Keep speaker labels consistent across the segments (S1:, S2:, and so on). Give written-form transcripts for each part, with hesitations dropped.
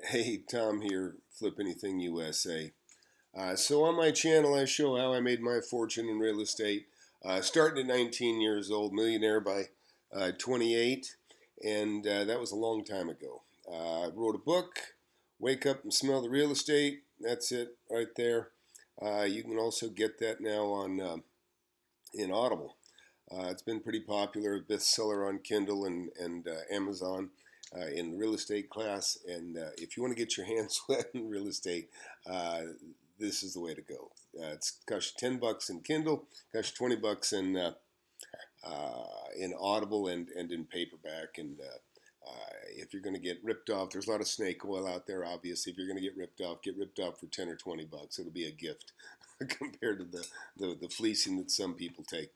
S1: Hey, Tom here, FlipAnythingUSA. So on my channel, I show how I made my fortune in real estate. Starting at 19 years old, millionaire by 28, and that was a long time ago. I wrote a book, Wake Up and Smell the Real Estate. That's it right there. You can also get that now on in Audible. It's been pretty popular, bestseller on Kindle and Amazon in the real estate class. And if you want to get your hands wet in real estate, this is the way to go. It's costs you $10 in Kindle, costs you $20 in Audible and in paperback. And if you're going to get ripped off, there's a lot of snake oil out there. Obviously, if you're going to get ripped off for 10 or $20. It'll be a gift compared to the fleecing that some people take.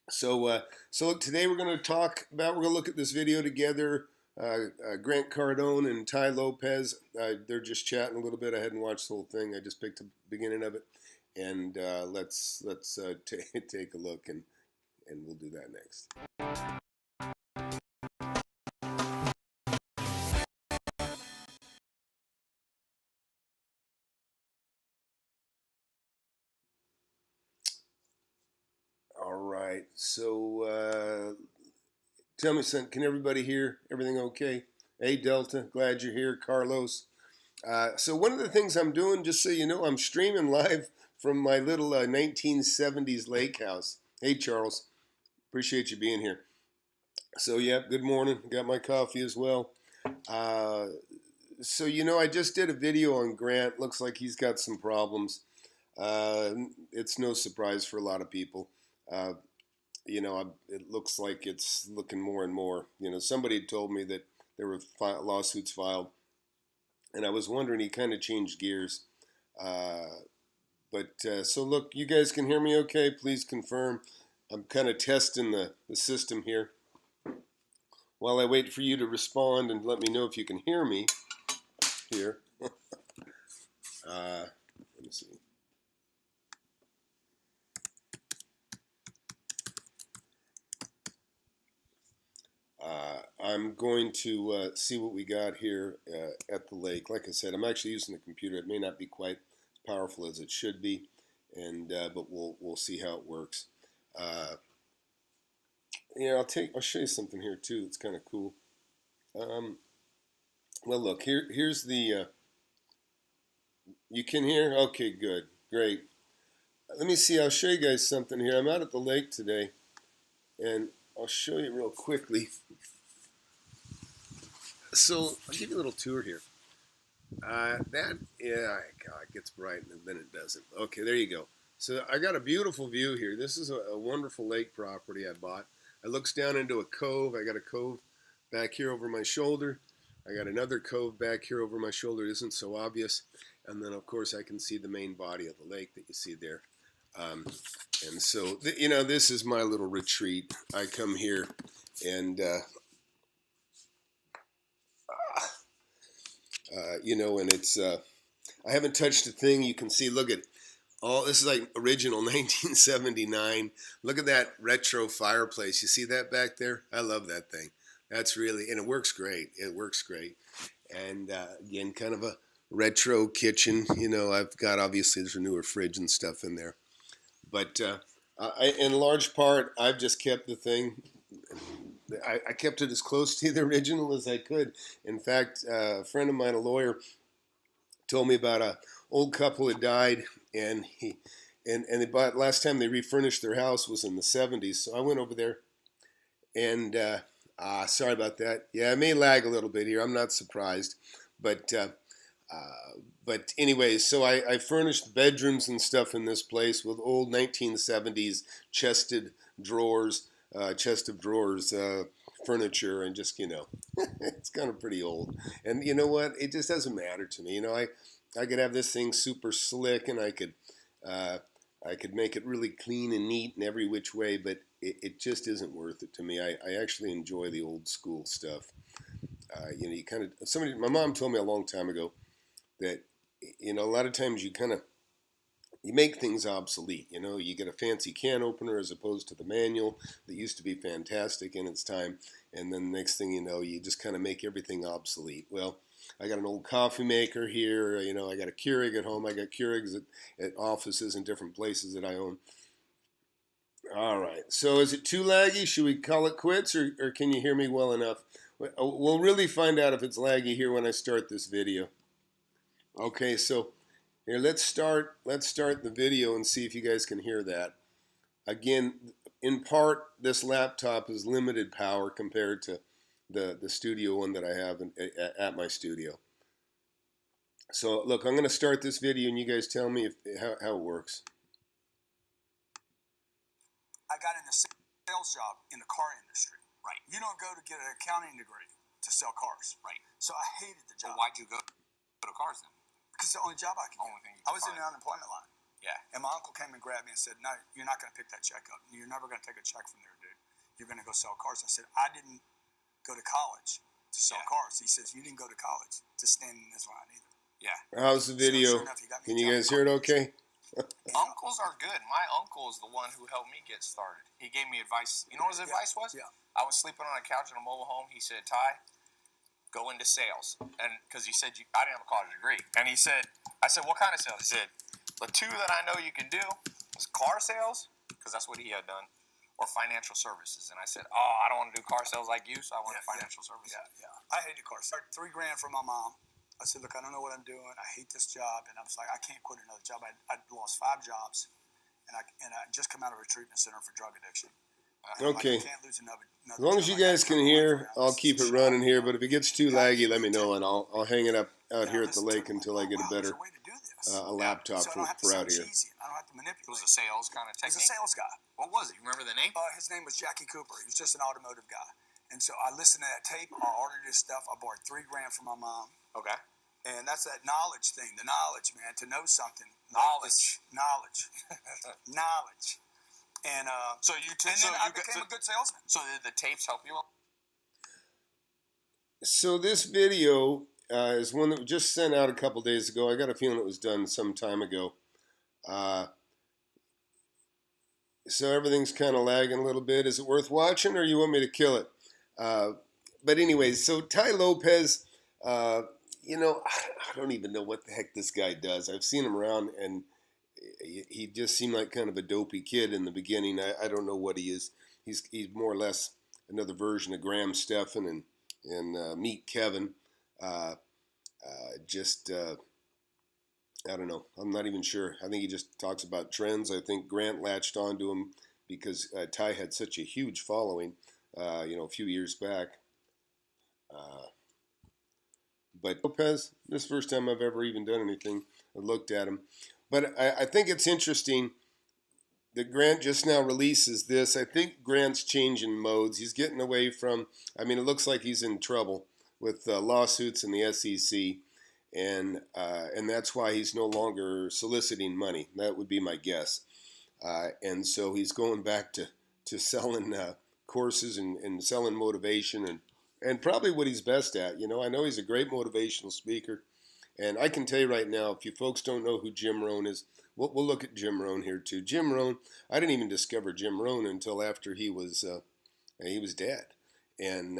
S1: So look, today we're going to look at this video together. Grant Cardone and Tai Lopez, they're just chatting a little bit. I hadn't watched the whole thing. I just picked the beginning of it. And let's take a look, and we'll do that next. All right, so tell me something. Can everybody hear? Everything okay? Hey, Delta, glad you're here. Carlos. So one of the things I'm doing, just so you know, I'm streaming live from my little 1970s lake house. Hey, Charles. Appreciate you being here. So, yeah, good morning. Got my coffee as well. So, you know, I just did a video on Grant. Looks like he's got some problems. It's no surprise for a lot of people. You know, it looks like it's looking more and more. You know, somebody told me that there were lawsuits filed, and I was wondering, he kind of changed gears. So look, you guys can hear me okay? Please confirm. I'm kind of testing the system here while I wait for you to respond and let me know if you can hear me here. Let me see. I'm going to see what we got here at the lake. Like I said, I'm actually using the computer. It may not be quite as powerful as it should be, and but we'll see how it works. Yeah, I'll show you something here too. It's kind of cool. Well, look, here's the. You can hear? Okay, good, great. Let me see. I'll show you guys something here. I'm out at the lake today, and I'll show you real quickly. So I'll give you a little tour here. It gets bright and then it doesn't. Okay, there you go. So I got a beautiful view here. This is a wonderful lake property I bought. It looks down into a cove. I got a cove back here over my shoulder. I got another cove back here over my shoulder. It isn't so obvious. And then, of course, I can see the main body of the lake that you see there. And so, you know, this is my little retreat. I come here and you know, and it's I haven't touched a thing. You can see, look at all this is like original 1979. Look at that retro fireplace. You see that back there? I love that thing. That's really, and it works great. It works great. And again, kind of a retro kitchen. You know, I've got, obviously there's a newer fridge and stuff in there, but in large part, I've just kept the thing. I kept it as close to the original as I could. In fact, a friend of mine, a lawyer, told me about an old couple that died, and they bought, last time they refurnished their house was in the 70s. So I went over there, and sorry about that. Yeah, I may lag a little bit here. I'm not surprised, but anyways, so I furnished bedrooms and stuff in this place with old 1970s chest of drawers, furniture, and just, you know, it's kind of pretty old. And you know what? It just doesn't matter to me. You know, I could have this thing super slick, and I could make it really clean and neat in every which way, but it just isn't worth it to me. I actually enjoy the old school stuff. You know, you kind of, my mom told me a long time ago that, you know, a lot of times you kind of you make things obsolete. You know, you get a fancy can opener as opposed to the manual that used to be fantastic in its time, and then the next thing you know, you just kind of make everything obsolete. Well, I got an old coffee maker here. You know, I got a Keurig at home. I got Keurigs at offices and different places that I own. All right. So is it too laggy? Should we call it quits, or can you hear me well enough? We'll really find out if it's laggy here when I start this video. Okay, so here, let's start the video and see if you guys can hear that. Again, in part, this laptop is limited power compared to the studio one that I have at my studio. So look, I'm going to start this video and you guys tell me how it works.
S2: I got in a sales job in the car industry.
S3: Right.
S2: You don't go to get an accounting degree to sell cars.
S3: Right.
S2: So I hated the job.
S3: Well, why'd you go to cars then?
S2: Because it's the only job I could
S3: Only
S2: get.
S3: thing you
S2: I
S3: could
S2: was in
S3: find.
S2: the unemployment line.
S3: Yeah.
S2: And my uncle came and grabbed me and said, no, you're not going to pick that check up. You're never going to take a check from there, dude. You're going to go sell cars. I said, I didn't go to college to sell cars. He says, you didn't go to college to stand in this line either.
S3: Yeah.
S1: How's the video?
S2: So sure enough,
S1: Can you guys hear it okay?
S3: Uncles are good. My uncle is the one who helped me get started. He gave me advice. You know what his advice was?
S2: Yeah.
S3: I was sleeping on a couch in a mobile home. He said, Ty, go into sales. And because he said, I didn't have a college degree. And he said, I said, what kind of sales? He said, the two that I know you can do is car sales, because that's what he had done, or financial services. And I said, oh, I don't want to do car sales like you, so I want financial services.
S2: Yeah. I hated cars. I started $3,000 from my mom. I said, look, I don't know what I'm doing. I hate this job. And I was like, I can't quit another job. I'd lost 5 jobs, and I just come out of a treatment center for drug addiction.
S1: Okay.
S2: Like, I can't lose another
S1: As long as you guys can hear, I'll keep it running here. But if it gets too laggy, let me know, and I'll hang it up out here at the lake until I get a better a laptop for out here.
S2: I don't have to manipulate.
S3: It was a sales kind of
S2: He's
S3: technique.
S2: a sales guy.
S3: What was it? You remember the name?
S2: His name was Jackie Cooper. He was just an automotive guy. And so I listened to that tape. I ordered his stuff. I borrowed $3,000 from my mom.
S3: Okay.
S2: And that's that knowledge thing. The knowledge, man. To know something.
S3: Knowledge.
S2: Knowledge. And
S3: So you
S2: I became a good salesman.
S3: So did the tapes help you?
S1: So this video is one that was just sent out a couple days ago. I got a feeling it was done some time ago. So everything's kind of lagging a little bit. Is it worth watching, or you want me to kill it? But anyways, so Tai Lopez, you know, I don't even know what the heck this guy does. I've seen him around, and he just seemed like kind of a dopey kid in the beginning. I don't know what he is. He's more or less another version of Graham Stephan and Meet Kevin. I don't know. I'm not even sure. I think he just talks about trends. I think Grant latched onto him because Ty had such a huge following, you know, a few years back. But Lopez, this is the first time I've ever even done anything. I looked at him. But I think it's interesting that Grant just now releases this. I think Grant's changing modes. He's getting away from, I mean, it looks like he's in trouble with lawsuits in the SEC. And that's why he's no longer soliciting money. That would be my guess. And so he's going back to selling courses and selling motivation and probably what he's best at. You know, I know he's a great motivational speaker. And I can tell you right now, if you folks don't know who Jim Rohn is, we'll look at Jim Rohn here too. Jim Rohn, I didn't even discover Jim Rohn until after he was dead. And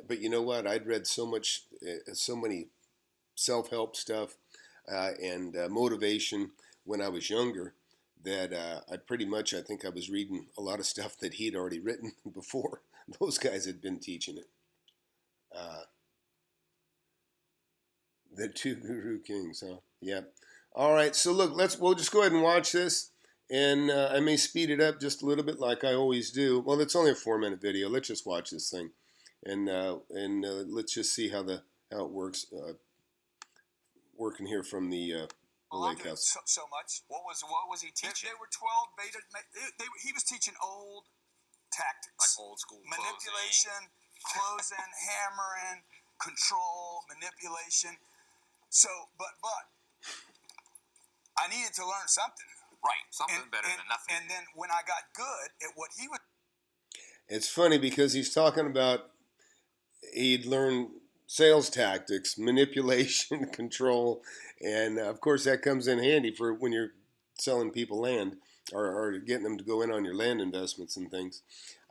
S1: but you know what? I'd read so many self-help stuff and motivation when I was younger that I think I was reading a lot of stuff that he'd already written before those guys had been teaching it. The two Guru Kings, huh? Yeah. All right, so look, we'll just go ahead and watch this, and I may speed it up just a little bit like I always do. Well, it's only a 4-minute video. Let's just watch this thing, and let's just see how it works. Working here from the lake house.
S2: So much.
S3: What was he teaching?
S2: They were 12 beta. He was teaching old tactics,
S3: Like old school
S2: manipulation, closing, hammering, control, manipulation. So, but I needed to learn something.
S3: Right, something better than nothing.
S2: And then when I got good at what he was,
S1: it's funny because he's talking about he'd learned sales tactics, manipulation, control, and of course that comes in handy for when you're selling people land or getting them to go in on your land investments and things.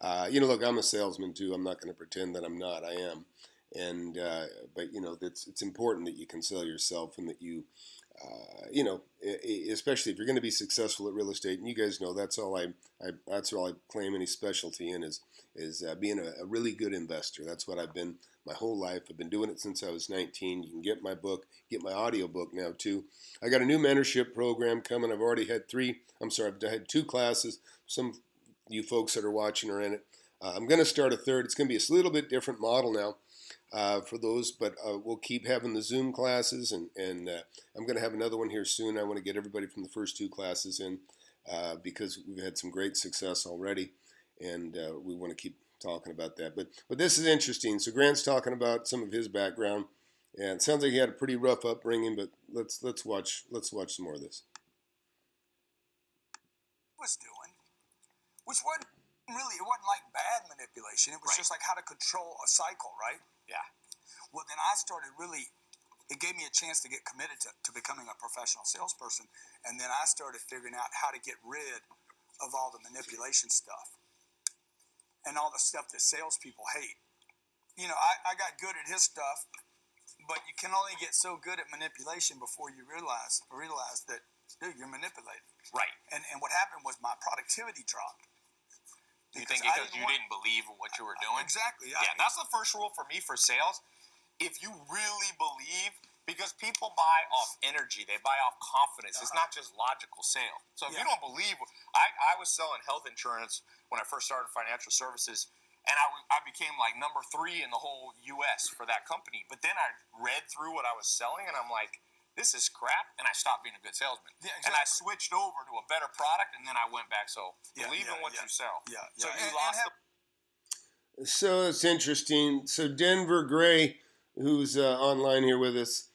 S1: Look, I'm a salesman too. I'm not going to pretend that I'm not. I am. And but it's important that you can sell yourself and that you especially if you're going to be successful at real estate, and you guys know that's all I claim any specialty in is being a really good investor. That's what I've been my whole life. I've been doing it since I was 19. You can get my book, get my audio book now too. I got a new mentorship program coming. I've already had I've had 2 classes. Some of you folks that are watching are in it. I'm going to start a third. It's going to be a little bit different model now. For those, but we'll keep having the Zoom classes, and I'm going to have another one here soon. I want to get everybody from the first 2 classes in because we've had some great success already, and we want to keep talking about that. But this is interesting. So Grant's talking about some of his background, and it sounds like he had a pretty rough upbringing. But let's watch some more of this.
S2: Was doing, which it wasn't like bad manipulation. It was just like how to control a cycle, right?
S3: Yeah.
S2: Well, then I started it gave me a chance to get committed to becoming a professional salesperson. And then I started figuring out how to get rid of all the manipulation stuff and all the stuff that salespeople hate. I got good at his stuff, but you can only get so good at manipulation before you realize that, dude, you're manipulating.
S3: Right.
S2: And what happened was my productivity dropped.
S3: You think because you didn't believe in what you were doing?
S2: Exactly.
S3: Yeah, that's the first rule for me for sales. If you really believe, because people buy off energy, they buy off confidence. It's not just logical sale. So if you don't believe, I was selling health insurance when I first started financial services, and I became like number 3 in the whole U.S. for that company. But then I read through what I was selling, and I'm like, this is crap, and I stopped being a good salesman. Yeah, exactly. And I switched over to a better product, and then I went back. So believe in what you sell.
S2: Yeah.
S3: So you lost
S1: So it's interesting. So Denver Gray, who's online here with us,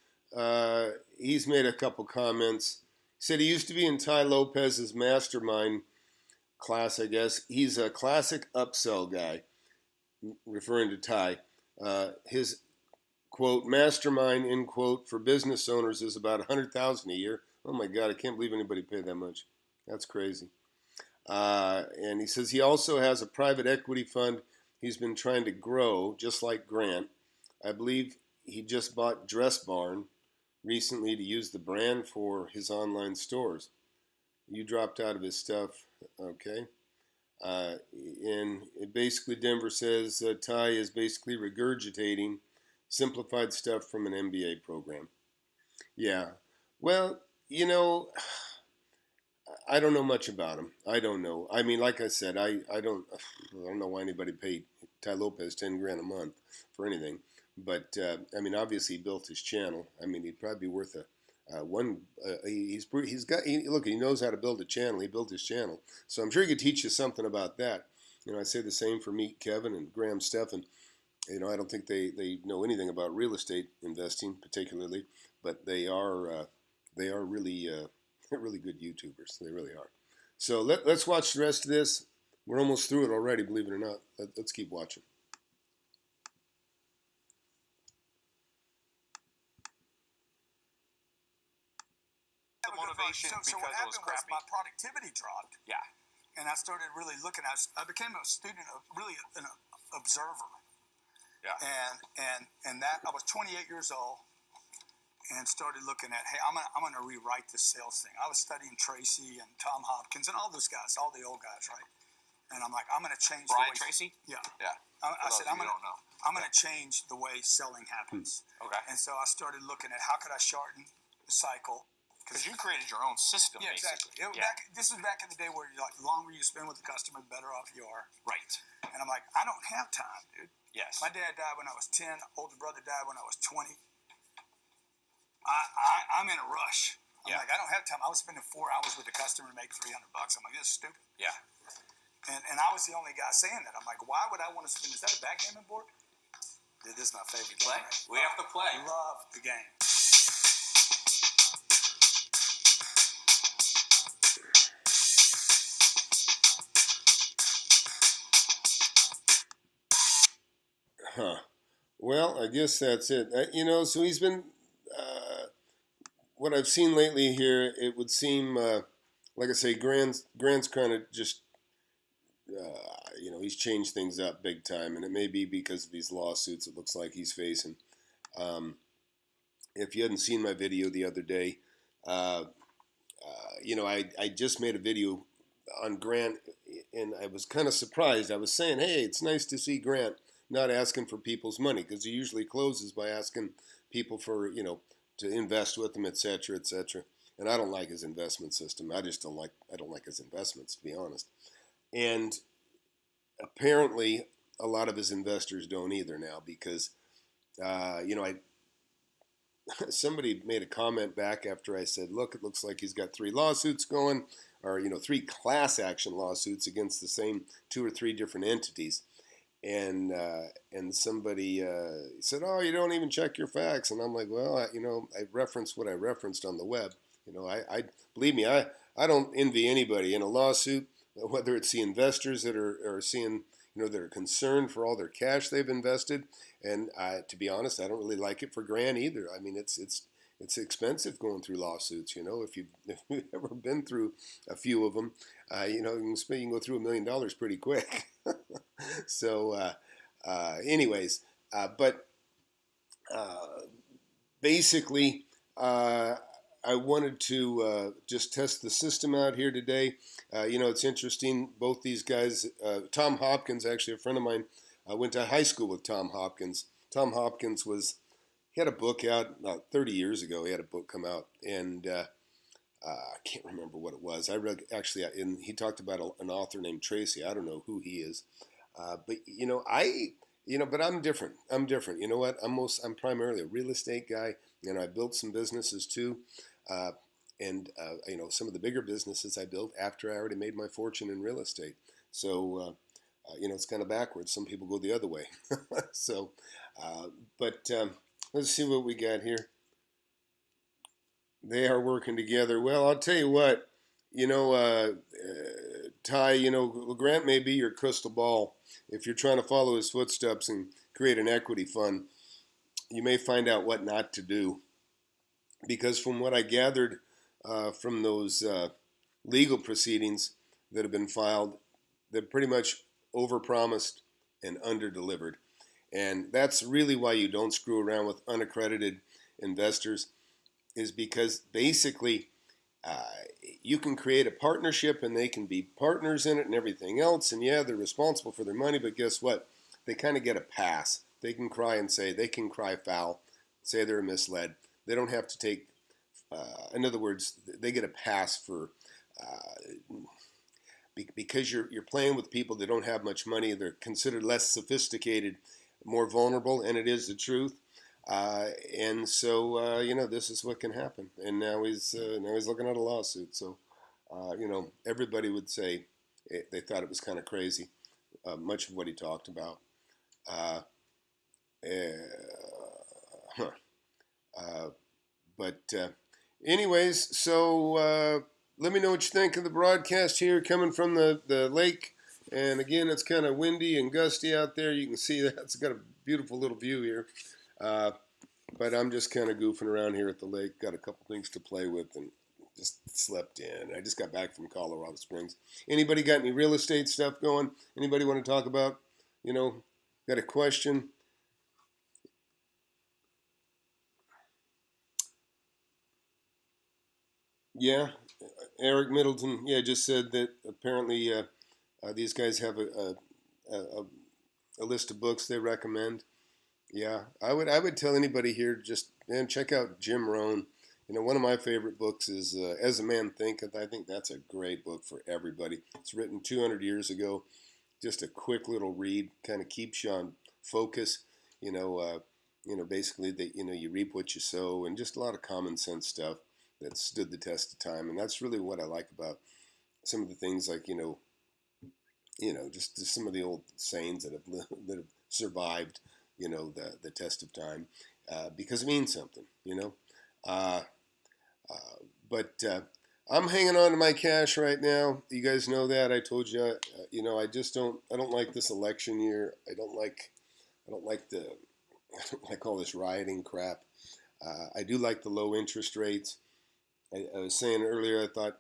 S1: he's made a couple comments. He said he used to be in Tai Lopez's mastermind class, I guess. He's a classic upsell guy, referring to Tai. His quote, mastermind, end quote, for business owners is about $100,000 a year. Oh my God, I can't believe anybody paid that much. That's crazy. And he says he also has a private equity fund he's been trying to grow, just like Grant. I believe he just bought Dress Barn recently to use the brand for his online stores. You dropped out of his stuff, okay. And basically Denver says Tai is basically regurgitating simplified stuff from an MBA program. Yeah. Well, I don't know much about him. I don't know. I mean, like I said, I don't know why anybody paid Tai Lopez $10,000 a month for anything. But I mean, obviously he built his channel. I mean, he'd probably be worth look, he knows how to build a channel. He built his channel, so I'm sure he could teach you something about that. I say the same for Meet Kevin and Graham Stephan. I don't think they know anything about real estate investing particularly, but they are really they're really good YouTubers. They really are. So let's watch the rest of this. We're almost through it already, believe it or not. Let's keep watching.
S3: motivation
S2: so
S3: because
S2: what
S3: it was
S2: happened was
S3: crappy.
S2: my productivity dropped.
S3: Yeah.
S2: And I started really looking. I became a student, really an observer.
S3: Yeah.
S2: And that I was 28 years old, and started looking at, hey, I'm gonna rewrite this sales thing. I was studying Tracy and Tom Hopkins and all those guys, all the old guys, right? And I'm like, I'm gonna change.
S3: Brian Tracy.
S2: Yeah.
S3: Yeah.
S2: I said, I'm gonna
S3: Yeah.
S2: change the way selling happens.
S3: Okay.
S2: And so I started looking at how could I shorten the cycle.
S3: Because you created your own system.
S2: Yeah,
S3: basically.
S2: exactly. This is back in the day where you're like, the longer you spend with the customer, the better off you are.
S3: Right.
S2: And I'm like, I don't have time, dude.
S3: Yes.
S2: My dad died when I was 10. Older brother died when I was 20. I'm in a rush. I'm like, I don't have time. I was spending 4 hours with the customer to make $300. I'm like, this is stupid.
S3: Yeah.
S2: And I was the only guy saying that. I'm like, why would I want to spend? Is that a backgammon board? Dude, this is my favorite game.
S3: Play. We have to play.
S2: I love the game.
S1: Huh. Well, I guess that's it. So he's been, what I've seen lately here, it would seem like I say, Grant's kind of just, he's changed things up big time, and it may be because of these lawsuits it looks like he's facing. Um, if you hadn't seen my video the other day, uh, I just made a video on Grant, and I was kind of surprised. I was saying, hey, it's nice to see Grant not asking for people's money, because he usually closes by asking people for, to invest with him, et cetera, et cetera. And I don't like his investment system. I don't like his investments, to be honest. And apparently, a lot of his investors don't either now, because, I somebody made a comment back after I said, look, it looks like he's got 3 lawsuits going, or 3 class action lawsuits against the same 2 or 3 different entities. And somebody said, oh, you don't even check your facts. And I'm like, well, I referenced what I referenced on the web. I believe me, I don't envy anybody in a lawsuit, whether it's the investors that are seeing, that are concerned for all their cash they've invested. And to be honest, I don't really like it for Grant either. I mean, it's expensive going through lawsuits. If you've ever been through a few of them, you can go through $1 million pretty quick. So, anyways, but basically, I wanted to just test the system out here today. It's interesting. Both these guys, Tom Hopkins, actually a friend of mine, went to high school with Tom Hopkins. Tom Hopkins he had a book out about 30 years ago. He had a book come out, and I can't remember what it was. I read, actually, and he talked about an author named Tracy. I don't know who he is. But but I'm different. I'm different. You know what? I'm primarily a real estate guy, and I built some businesses too. And some of the bigger businesses I built after I already made my fortune in real estate. So, it's kind of backwards. Some people go the other way. So, but let's see what we got here. They are working together. Well, I'll tell you what, Ty, Grant may be your crystal ball. If you're trying to follow his footsteps and create an equity fund, you may find out what not to do. Because from what I gathered from those legal proceedings that have been filed, they're pretty much overpromised and underdelivered. And that's really why you don't screw around with unaccredited investors, is because basically you can create a partnership and they can be partners in it and everything else. And yeah, they're responsible for their money, but guess what? They kind of get a pass. They can cry foul, say they're misled. They don't have to take, in other words, they get a pass for, because you're playing with people that don't have much money. They're considered less sophisticated, more vulnerable, and it is the truth. And so, this is what can happen. And now he's looking at a lawsuit. So, everybody would say they thought it was kind of crazy, much of what he talked about. But anyways, so let me know what you think of the broadcast here coming from the lake. And again, it's kind of windy and gusty out there. You can see that it's got a beautiful little view here. But I'm just kind of goofing around here at the lake. Got a couple things to play with and just slept in. I just got back from Colorado Springs. Anybody got any real estate stuff going? Anybody want to talk about, got a question? Yeah, Eric Middleton, just said that apparently these guys have a list of books they recommend. Yeah, I would tell anybody here, just check out Jim Rohn. One of my favorite books is As a Man Thinketh. I think that's a great book for everybody. It's written 200 years ago. Just a quick little read, kind of keeps you on focus. Basically that you reap what you sow, and just a lot of common sense stuff that stood the test of time. And that's really what I like about some of the things, like just some of the old sayings that have survived the test of time, because it means something, but I'm hanging on to my cash right now. You guys know that. I told you, I don't like this election year. I don't like all this rioting crap. I do like the low interest rates. I was saying earlier, I thought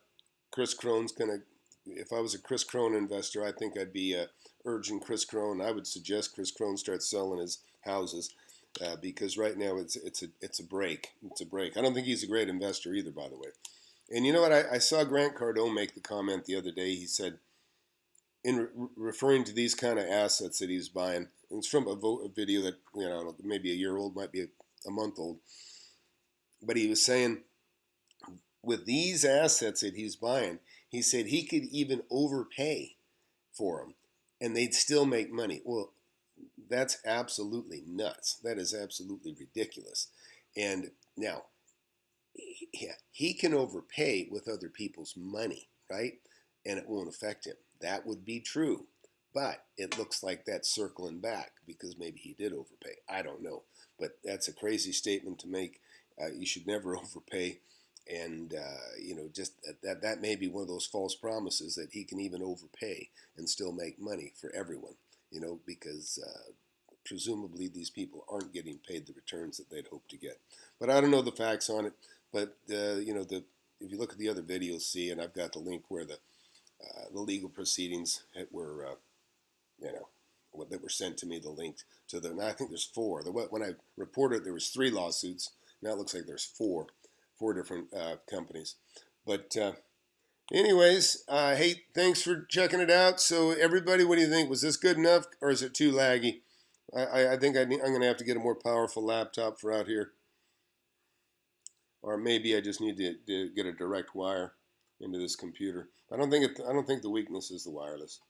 S1: Chris Crone's gonna. If I was a Chris Crone investor, I think I'd be urging Chris Crone. I would suggest Chris Crone start selling his houses because right now it's a break. It's a break. I don't think he's a great investor either, by the way. And you know what? I saw Grant Cardone make the comment the other day. He said, in referring to these kind of assets that he's buying, and it's from a video that maybe a year old, might be a month old, but he was saying with these assets that he's buying, he said he could even overpay for them, and they'd still make money. Well, that's absolutely nuts. That is absolutely ridiculous. And now, he can overpay with other people's money, right? And it won't affect him. That would be true. But it looks like that's circling back because maybe he did overpay. I don't know. But that's a crazy statement to make. You should never overpay. And, just that may be one of those false promises that he can even overpay and still make money for everyone, because presumably these people aren't getting paid the returns that they'd hope to get. But I don't know the facts on it. But, if you look at the other videos, see, and I've got the link where the legal proceedings were, that were sent to me, the link to them. Now I think there's 4. When I reported, there was 3 lawsuits. Now it looks like there's 4 different companies. But anyways, hey, thanks for checking it out. So everybody, what do you think? Was this good enough or is it too laggy? I think I'm going to have to get a more powerful laptop for out here. Or maybe I just need to get a direct wire into this computer. I don't think the weakness is the wireless.